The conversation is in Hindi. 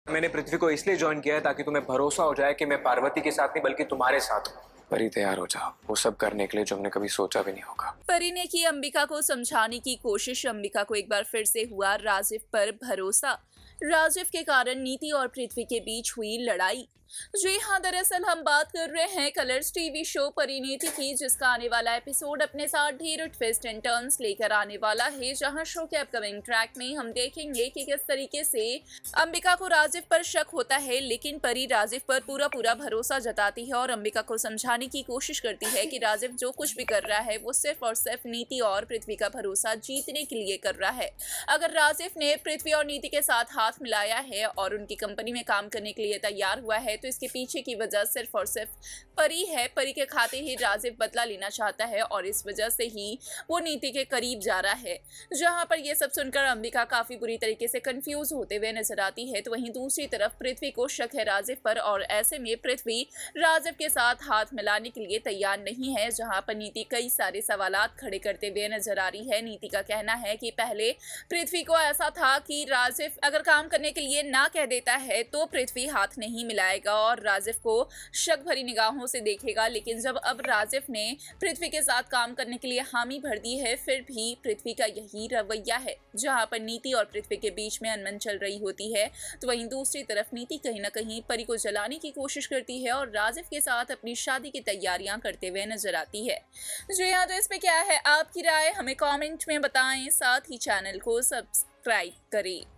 मैंने पृथ्वी को इसलिए ज्वाइन किया है ताकि तुम्हें भरोसा हो जाए कि मैं पार्वती के साथ नहीं बल्कि तुम्हारे साथ हूँ। परी तैयार हो जाओ वो सब करने के लिए जो हमने कभी सोचा भी नहीं होगा। परी ने की अंबिका को समझाने की कोशिश। अंबिका को एक बार फिर से हुआ राजिफ पर भरोसा। राजिफ के कारण नीति और पृथ्वी के बीच हुई लड़ाई। जी हाँ, दरअसल हम बात कर रहे हैं कलर्स टीवी शो परिणीति की, जिसका आने वाला एपिसोड अपने साथ ढेर ट्विस्ट एंड टर्न्स लेकर आने वाला है। जहां शो के अपकमिंग ट्रैक में हम देखेंगे कि किस तरीके से अंबिका को राजिफ पर शक होता है, लेकिन परी राजिफ पर पूरा पूरा भरोसा जताती है और अंबिका को समझाने की कोशिश करती है कि राजिफ जो कुछ भी कर रहा है वो सिर्फ और सिर्फ नीति और पृथ्वी का भरोसा जीतने के लिए कर रहा है। अगर राजिफ ने पृथ्वी और नीति के साथ हाथ मिलाया है और उनकी कंपनी में काम करने के लिए तैयार हुआ है, तो इसके पीछे की वजह सिर्फ और सिर्फ परी है। परी के खाते ही राजिफ बदला लेना चाहता है और इस वजह से ही वो नीति के करीब जा रहा है। जहां पर ये सब सुनकर अंबिका काफी बुरी तरीके से कंफ्यूज होते हुए नजर आती है, तो वहीं दूसरी तरफ पृथ्वी को शक है राजिफ पर और ऐसे में पृथ्वी राजिफ के साथ हाथ मिलाने के लिए तैयार नहीं है। जहां पर नीति कई सारे सवालात खड़े करते हुए नजर आ रही है। नीति का कहना है कि पहले पृथ्वी को ऐसा था कि राजिफ अगर काम करने के लिए ना कह देता है तो पृथ्वी हाथ नहीं मिलाएगा और राजिफ को शक भरी निगाहों से देखेगा, लेकिन जब अब राजिफ ने पृथ्वी के साथ काम करने के लिए हामी भर दी है, फिर भी पृथ्वी का यही रवैया है। जहां पर नीति और पृथ्वी के बीच में अनबन चल रही होती है, तो वहीं दूसरी तरफ नीति कहीं ना कहीं परी को जलाने की कोशिश करती है और राजिफ के साथ अपनी शादी की तैयारियां करते हुए नजर आती है। जी हाँ, तो इस पे क्या है आपकी राय, हमें कमेंट में बताएं। साथ ही चैनल को सब्सक्राइब करें।